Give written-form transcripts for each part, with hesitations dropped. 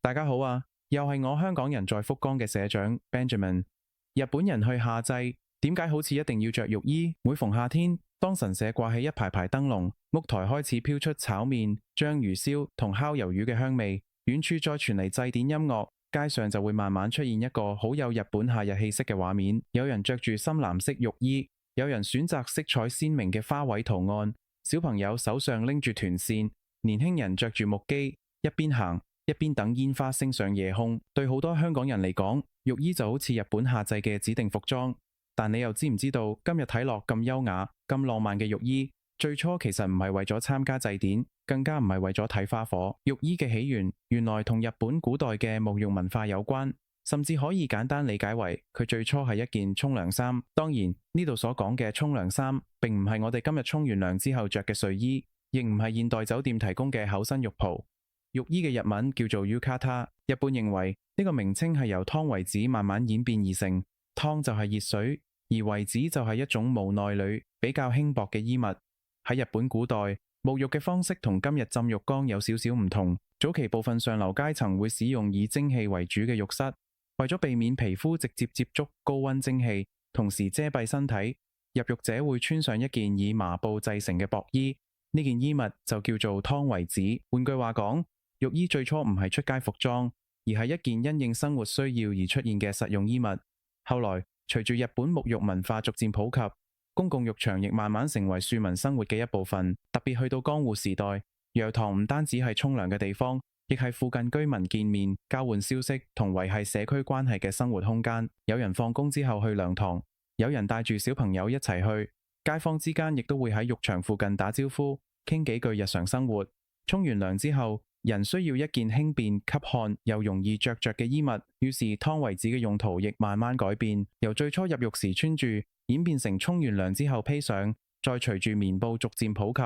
大家好啊，又係我香港人在福岡嘅社長 Benjamin。日本人去夏祭，點解好似一定要着浴衣？每逢夏天，當神社掛起一排排燈籠，屋台開始飄出炒麵、章魚燒同烤魷魚嘅香味，遠處再傳嚟祭典音樂，街上就會慢慢出現一個好有日本夏日氣息嘅畫面。有人着住深藍色浴衣，有人選擇色彩鮮明嘅花卉圖案，小朋友手上拎住團扇，年輕人着住木屐，一邊行一邊等煙花升上夜空。對好多香港人嚟講，浴衣就好似日本夏祭嘅指定服裝。但你又知唔知道，今日睇落咁優雅、咁浪漫嘅浴衣，最初其實唔係為咗參加祭典，更加唔係為咗睇花火。浴衣嘅起源原來同日本古代嘅沐浴文化有關，甚至可以簡單理解為佢最初係一件沖涼衫。當然，呢度所講嘅沖涼衫並唔係我哋今日沖完涼之後着嘅睡衣，亦唔係現代酒店提供嘅厚身浴袍。浴衣嘅日文叫做 Yukata， 日本認為呢個名稱係由湯為子慢慢演變而成。湯就係熱水，而為子就係一種無內裏比較輕薄嘅衣物。喺日本古代，沐浴嘅方式同今日浸浴缸有少少唔同。早期部分上流階層會使用以蒸汽為主嘅浴室，為咗避免皮膚直接接觸高溫蒸汽，同時遮蔽身體，入浴者會穿上一件以麻布製成嘅薄衣，呢件衣物就叫做湯為子。換句話講，浴衣最初唔係出街服裝，而係一件因應生活需要而出現嘅實用衣物。後來隨住日本沐浴文化逐漸普及，公共浴場亦慢慢成為庶民生活嘅一部分。特別去到江戶時代，浴堂唔單止係沖涼嘅地方，亦係附近居民見面、交換消息同維繫社區關係嘅生活空間。有人放工之後去涼堂，有人帶住小朋友一齊去，街坊之間亦都會喺浴場附近打招呼，傾幾句日常生活。沖完涼之後，人需要一件輕便、吸汗又容易着嘅衣物，於是湯為子嘅用途亦慢慢改變，由最初入浴時穿住，演變成沖完涼之後披上，再隨住棉布逐漸普及，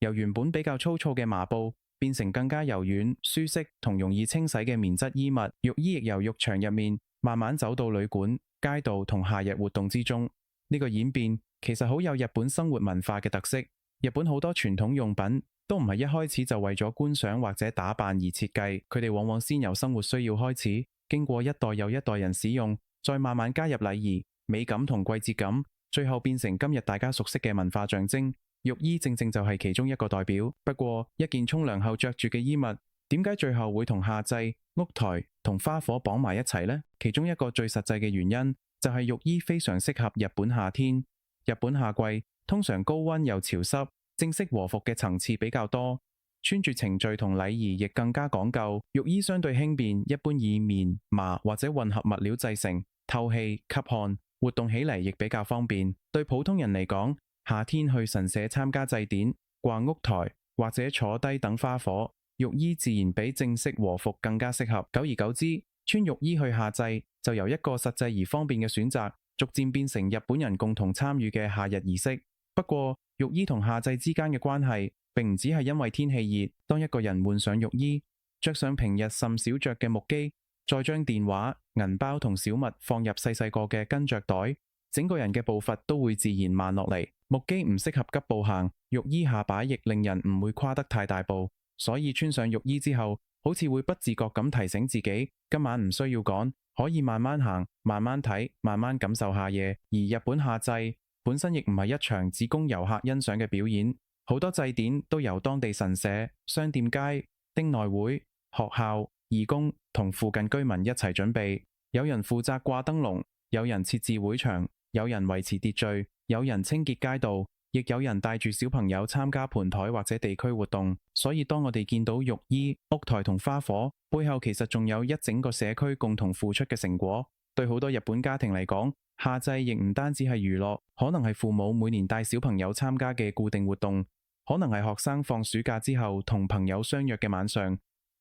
由原本比較粗糙嘅麻布變成更加柔軟、舒適同容易清洗嘅棉質衣物。浴衣亦由浴場入面慢慢走到旅館、街道同夏日活動之中。呢個演變其實好有日本生活文化嘅特色。日本好多傳統用品都唔係一開始就為咗觀賞或者打扮而設計，佢哋往往先由生活需要開始，經過一代又一代人使用，再慢慢加入禮儀、美感同季節感，最後變成今日大家熟悉嘅文化象徵。浴衣正正就係其中一個代表。不過，一件沖涼後着住嘅衣物，點解最後會同夏祭、屋台同花火綁埋一齊呢？其中一個最實際嘅原因，就係浴衣非常適合日本夏天。日本夏季通常高溫又潮濕，正式和服嘅層次比較多，穿住程序同禮儀亦更加講究。浴衣相對輕便，一般以棉、麻或者混合物料製成，透氣、吸汗，活動起嚟亦比較方便。對普通人嚟講，夏天去神社參加祭典、逛屋台或者坐低等花火，浴衣自然比正式和服更加適合。久而久之，穿浴衣去夏祭就由一個實際而方便嘅選擇，逐漸變成日本人共同參與嘅夏日儀式。不過，浴衣同夏祭之間嘅關係並唔只係因為天氣熱。當一個人換上浴衣，着上平日甚少着嘅木屐，再將電話、銀包同小物放入細細個嘅跟着袋，整個人嘅步伐都會自然慢落嚟。木屐唔適合急步行，浴衣下擺亦令人唔會跨得太大步，所以穿上浴衣之後，好似會不自覺咁提醒自己，今晚唔需要趕，可以慢慢行、慢慢睇、慢慢感受夏夜。而日本夏祭本身亦唔係一場只供遊客欣賞嘅表演，好多祭典都由當地神社、商店街、町內會、學校、義工同附近居民一齊準備。有人負責掛燈籠，有人設置會場，有人維持秩序，有人清潔街道，亦有人帶住小朋友參加盤台或者地區活動。所以當我哋見到浴衣、屋台同花火，背後其實仲有一整個社區共同付出嘅成果。對好多日本家庭嚟講，夏祭亦唔單止係娛樂，可能係父母每年帶小朋友參加嘅固定活動，可能係學生放暑假之後同朋友相約嘅晚上，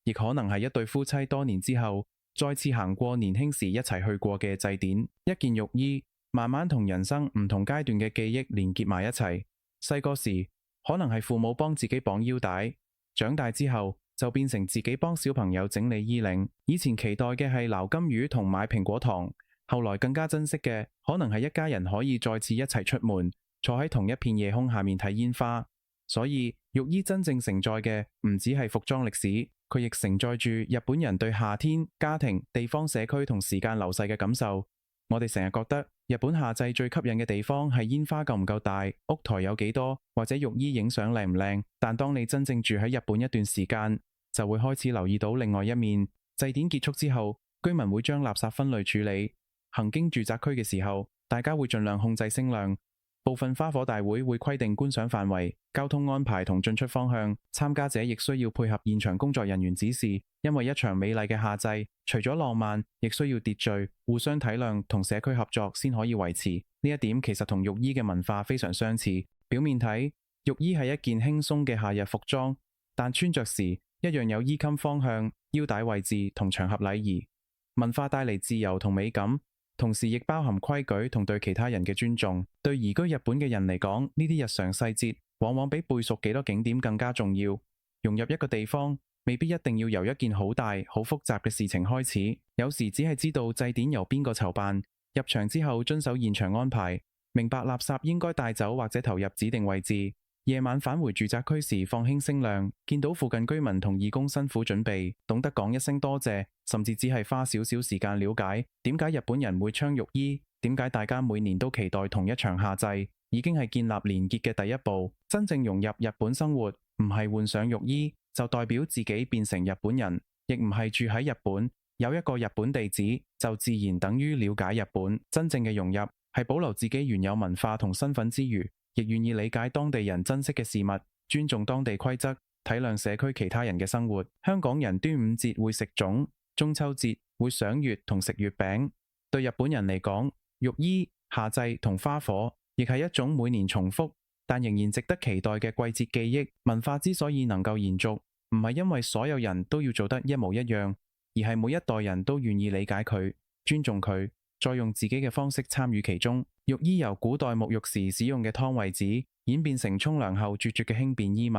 亦可能係一對夫妻多年之後再次行過年輕時一齊去過嘅祭典。一件浴衣慢慢同人生唔同階段嘅記憶連結埋一齊。細個時可能係父母幫自己綁腰帶，長大之後就變成自己幫小朋友整理衣領。以前期待嘅係撈金魚同買蘋果糖，後來更加珍惜嘅可能係一家人可以再次一齊出門，坐喺同一片夜空下面睇煙花。所以浴衣真正承載嘅唔只係服裝歷史，佢亦承載住日本人對夏天、家庭、地方、社區同時間流逝嘅感受。我哋成日覺得日本夏祭最吸引嘅地方係煙花夠唔夠大、屋台有幾多，或者浴衣影相靚唔靚。但當你真正住喺日本一段時間，就會開始留意到另外一面。祭典結束之後，居民會將垃圾分類處理。行經住宅區嘅時候，大家會盡量控制聲量。部分花火大會會規定觀賞範圍、交通安排同進出方向，參加者亦需要配合現場工作人員指示。因為一場美麗嘅夏祭，除咗浪漫，亦需要秩序、互相體諒同社區合作先可以維持。呢一點其實同浴衣嘅文化非常相似。表面睇，浴衣係一件輕鬆嘅夏日服裝，但穿着時一樣有衣襟方向、腰帶位置同場合禮儀。文化帶嚟自由同美感，同時亦包含規矩同對其他人嘅尊重。對移居日本嘅人嚟講，呢啲日常細節往往比背熟幾多景點更加重要。融入一個地方，未必一定要由一件好大、好複雜嘅事情開始，有時只係知道祭典由邊個籌辦，入場之後遵守現場安排，明白垃圾應該帶走或者投入指定位置。夜晚返回住宅區時放輕聲量，見到附近居民同義工辛苦準備，懂得講一聲多謝，甚至只係花少少時間了解點解日本人會穿浴衣，點解大家每年都期待同一場夏祭，已經係建立連結嘅第一步。真正融入日本生活，唔係換上浴衣就代表自己變成日本人，亦唔係住喺日本有一個日本地址就自然等於了解日本。真正嘅融入係保留自己原有文化同身份之餘，亦願意理解當地人珍惜嘅事物，尊重當地規則，體諒社區其他人嘅生活。香港人端午節會食粽，中秋節會賞月同食月餅。對日本人嚟講，浴衣、夏祭同花火亦係一種每年重複但仍然值得期待嘅季節記憶。文化之所以能夠延續，唔係因為所有人都要做得一模一樣，而係每一代人都願意理解佢、尊重佢，再用自己嘅方式參與其中。浴衣由古代沐浴時使用嘅湯穢紙演變成沖涼後絕絕嘅輕便衣物，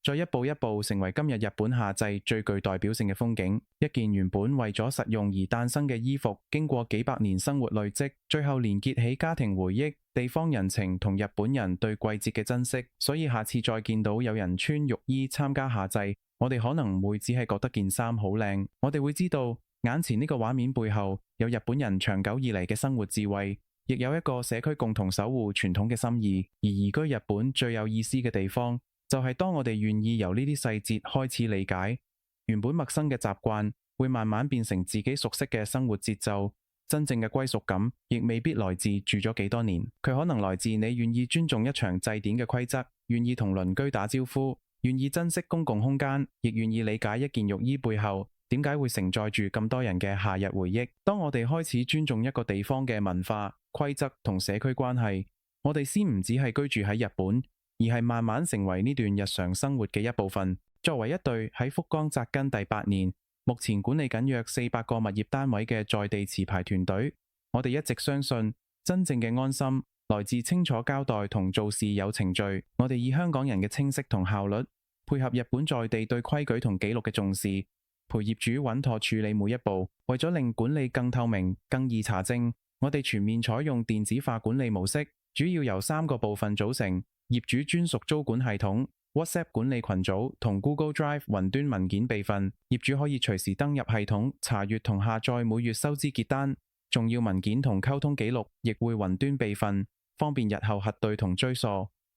再一步一步成為今日日本夏祭最具代表性嘅風景。一件原本為咗實用而誕生嘅衣服，經過幾百年生活累積，最後連結起家庭回憶、地方人情同日本人對季節嘅珍惜。所以下次再見到有人穿浴衣參加夏祭，我哋可能唔會只係覺得件衫好靚，我哋會知道眼前呢個畫面背後有日本人長久以嚟嘅生活智慧，亦有一個社區共同守護傳統嘅心意。而移居日本最有意思嘅地方，就係當我哋願意由呢啲細節開始理解，原本陌生嘅習慣會慢慢變成自己熟悉嘅生活節奏。真正嘅歸屬感亦未必來自住咗幾多年，佢可能來自你願意尊重一場祭典嘅規則，願意同鄰居打招呼，願意珍惜公共空間，亦願意理解一件浴衣背後點解會承載住咁多人嘅夏日回憶。當我哋開始尊重一個地方嘅文化、規則同社區關係，我哋先唔只係居住喺日本，而係慢慢成為呢段日常生活嘅一部分。作為一隊喺福岡扎根第8年，目前管理緊約400個物業單位嘅在地持牌團隊，我哋一直相信真正嘅安心來自清楚交代同做事有程序。我哋以香港人嘅清晰同效率，配合日本在地對規矩同紀錄嘅重視，陪業主穩妥處理每一步。為咗令管理更透明、更易查證，我哋全面採用電子化管理模式，主要由3個部分組成：業主專屬租管系統、WhatsApp 管理群組同 Google Drive 雲端文件備份。業主可以隨時登入系統查閱同下載每月收支結單，重要文件同溝通記錄亦會雲端備份，方便日後核對同追溯。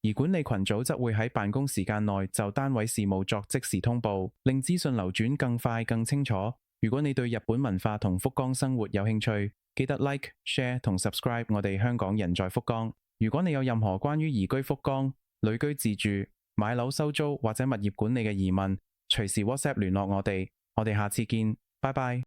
而管理群組則會喺辦公時間內就單位事務作即時通報，令資訊流轉更快更清楚。如果你對日本文化同福岡生活有興趣，記得 Like、Share 同 Subscribe 我哋香港人在福岡。如果你有任何關於移居福岡、旅居自住、買樓收租或者物業管理嘅疑問，隨時 WhatsApp 聯絡我哋。我哋下次見，拜拜。